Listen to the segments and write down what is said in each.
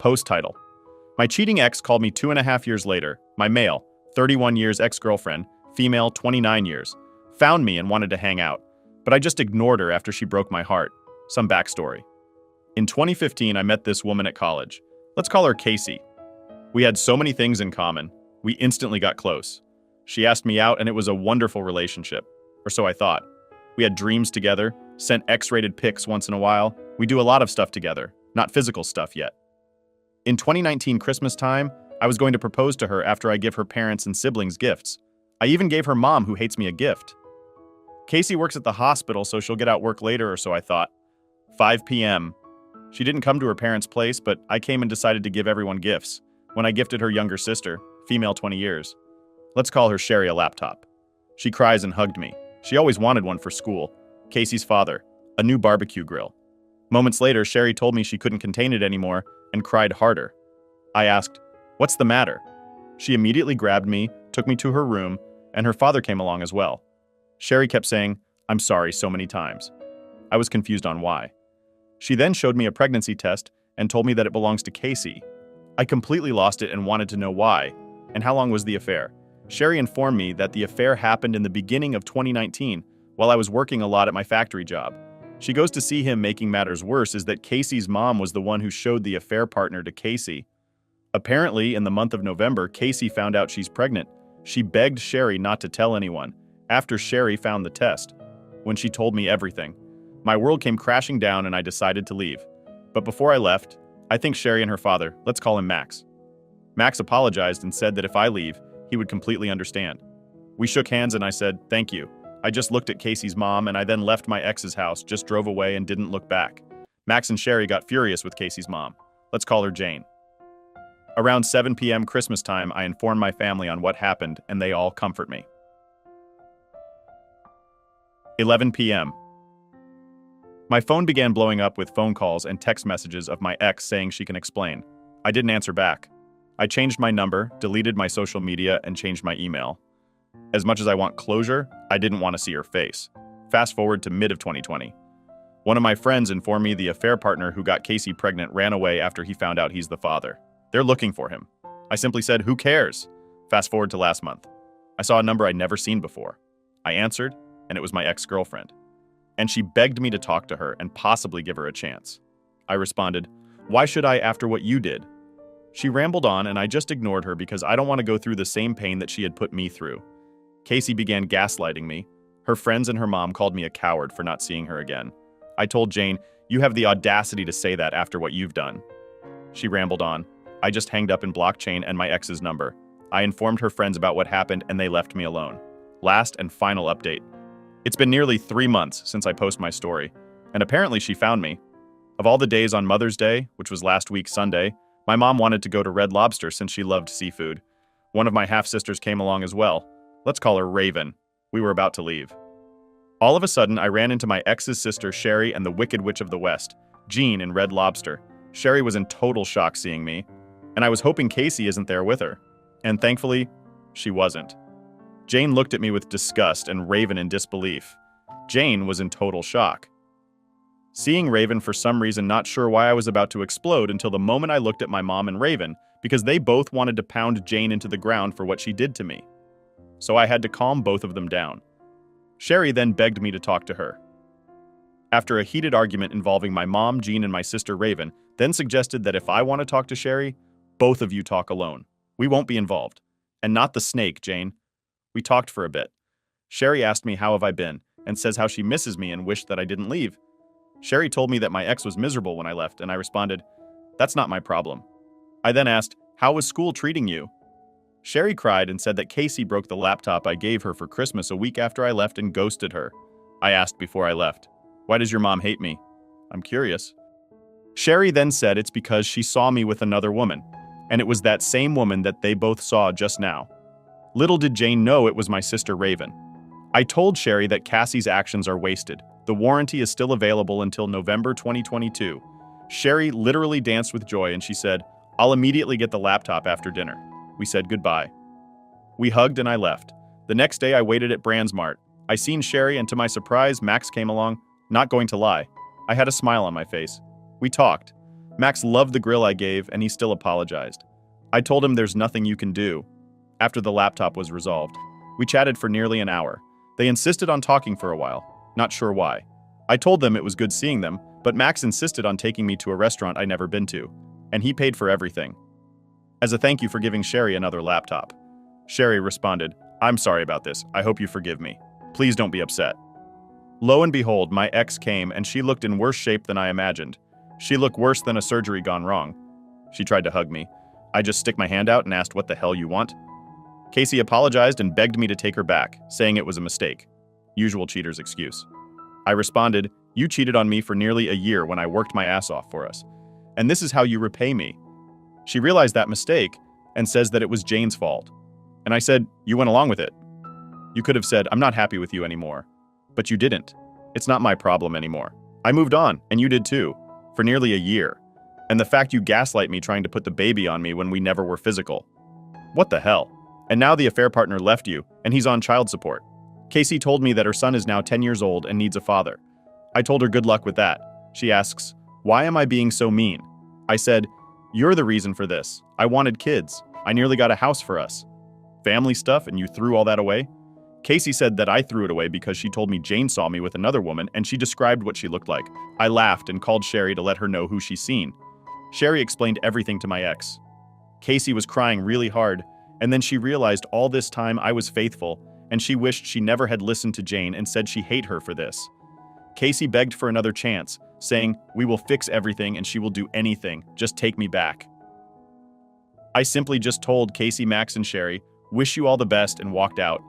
Post title. My cheating ex called me 2.5 years later. My male, 31 years ex-girlfriend, female, 29 years, found me and wanted to hang out, but I just ignored her after she broke my heart. Some backstory. In 2015, I met this woman at college. Let's call her Casey. We had so many things in common. We instantly got close. She asked me out and it was a wonderful relationship, or so I thought. We had dreams together, sent X-rated pics once in a while. We do a lot of stuff together, not physical stuff yet. In 2019 Christmas time, I was going to propose to her after I give her parents and siblings gifts. I even gave her mom, who hates me, a gift. Casey works at the hospital, so she'll get out work later, or so I thought. 5 p.m. She didn't come to her parents' place, but I came and decided to give everyone gifts. When I gifted her younger sister, female 20 years. Let's call her Sherry, a laptop. She cries and hugged me. She always wanted one for school. Casey's father, a new barbecue grill. Moments later, Sherry told me she couldn't contain it anymore and cried harder. I asked, "What's the matter?" She immediately grabbed me, took me to her room, and her father came along as well. Sherry kept saying, "I'm sorry," so many times. I was confused on why. She then showed me a pregnancy test and told me that it belongs to Casey. I completely lost it and wanted to know why, and how long was the affair. Sherry informed me that the affair happened in the beginning of 2019, while I was working a lot at my factory job. She goes to see him. Making matters worse is that Casey's mom was the one who showed the affair partner to Casey. Apparently, in the month of November, Casey found out she's pregnant. She begged Sherry not to tell anyone, after Sherry found the test. When she told me everything, my world came crashing down and I decided to leave. But before I left, I think Sherry and her father, let's call him Max. Max apologized and said that if I leave, he would completely understand. We shook hands and I said, "Thank you." I just looked at Casey's mom and I then left my ex's house, just drove away and didn't look back. Max and Sherry got furious with Casey's mom. Let's call her Jane. Around 7 p.m. Christmas time, I informed my family on what happened and they all comfort me. 11 p.m. My phone began blowing up with phone calls and text messages of my ex saying she can explain. I didn't answer back. I changed my number, deleted my social media, and changed my email. As much as I want closure, I didn't want to see her face. Fast forward to mid of 2020. One of my friends informed me the affair partner who got Casey pregnant ran away after he found out he's the father. They're looking for him. I simply said, "Who cares?" Fast forward to last month. I saw a number I'd never seen before. I answered, and it was my ex-girlfriend. And she begged me to talk to her and possibly give her a chance. I responded, "Why should I after what you did?" She rambled on and I just ignored her because I don't want to go through the same pain that she had put me through. Casey began gaslighting me. Her friends and her mom called me a coward for not seeing her again. I told Jane, "You have the audacity to say that after what you've done." She rambled on. I just hanged up and blocked Jane and my ex's number. I informed her friends about what happened and they left me alone. Last and final update. It's been nearly 3 months since I posted my story, and apparently she found me. Of all the days on Mother's Day, which was last week Sunday, my mom wanted to go to Red Lobster since she loved seafood. One of my half-sisters came along as well. Let's call her Raven. We were about to leave. All of a sudden, I ran into my ex's sister, Sherry, and the Wicked Witch of the West, Jean, in Red Lobster. Sherry was in total shock seeing me, and I was hoping Casey isn't there with her. And thankfully, she wasn't. Jane looked at me with disgust and Raven in disbelief. Jane was in total shock. Seeing Raven, for some reason, not sure why I was about to explode until the moment I looked at my mom and Raven, because they both wanted to pound Jane into the ground for what she did to me. So I had to calm both of them down. Sherry then begged me to talk to her. After a heated argument involving my mom, Jean, and my sister Raven, then suggested that if I want to talk to Sherry, both of you talk alone. We won't be involved. And not the snake, Jane. We talked for a bit. Sherry asked me how have I been, and says how she misses me and wished that I didn't leave. Sherry told me that my ex was miserable when I left, and I responded, "That's not my problem." I then asked, "How was school treating you?" Sherry cried and said that Casey broke the laptop I gave her for Christmas a week after I left and ghosted her. I asked before I left, "Why does your mom hate me?" I'm curious. Sherry then said it's because she saw me with another woman, and it was that same woman that they both saw just now. Little did Jane know it was my sister Raven. I told Sherry that Cassie's actions are wasted. The warranty is still available until November 2022. Sherry literally danced with joy and she said, "I'll immediately get the laptop after dinner." We said goodbye. We hugged and I left. The next day I waited at Brandsmart. I seen Sherry and to my surprise, Max came along. Not going to lie, I had a smile on my face. We talked. Max loved the grill I gave, and he still apologized. I told him there's nothing you can do. After the laptop was resolved, we chatted for nearly an hour. They insisted on talking for a while, not sure why. I told them it was good seeing them, but Max insisted on taking me to a restaurant I'd never been to, and he paid for everything. As a thank you for giving Sherry another laptop. Sherry responded, "I'm sorry about this. I hope you forgive me. Please don't be upset." Lo and behold, my ex came and she looked in worse shape than I imagined. She looked worse than a surgery gone wrong. She tried to hug me. I just stick my hand out and asked what the hell you want. Casey apologized and begged me to take her back, saying it was a mistake. Usual cheater's excuse. I responded, "You cheated on me for nearly a year when I worked my ass off for us. And this is how you repay me." She realized that mistake and says that it was Jane's fault. And I said, "You went along with it. You could have said, 'I'm not happy with you anymore.' But you didn't. It's not my problem anymore. I moved on, and you did too, for nearly a year. And the fact you gaslight me trying to put the baby on me when we never were physical. What the hell? And now the affair partner left you, and he's on child support." Casey told me that her son is now 10 years old and needs a father. I told her good luck with that. She asks, "Why am I being so mean?" I said, "You're the reason for this. I wanted kids. I nearly got a house for us. Family stuff, and you threw all that away?" Casey said that I threw it away because she told me Jane saw me with another woman and she described what she looked like. I laughed and called Sherry to let her know who she's seen. Sherry explained everything to my ex. Casey was crying really hard, and then she realized all this time I was faithful, and she wished she never had listened to Jane and said she hate her for this. Casey begged for another chance, saying, "We will fix everything and she will do anything, just take me back." I simply just told Casey, Max, and Sherry, "Wish you all the best," and walked out.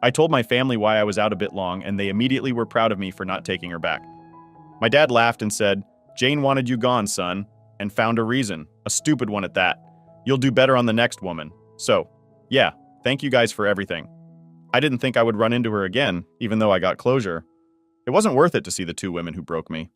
I told my family why I was out a bit long, and they immediately were proud of me for not taking her back. My dad laughed and said, "Jane wanted you gone, son, and found a reason, a stupid one at that. You'll do better on the next woman." So, yeah, thank you guys for everything. I didn't think I would run into her again, even though I got closure. It wasn't worth it to see the two women who broke me.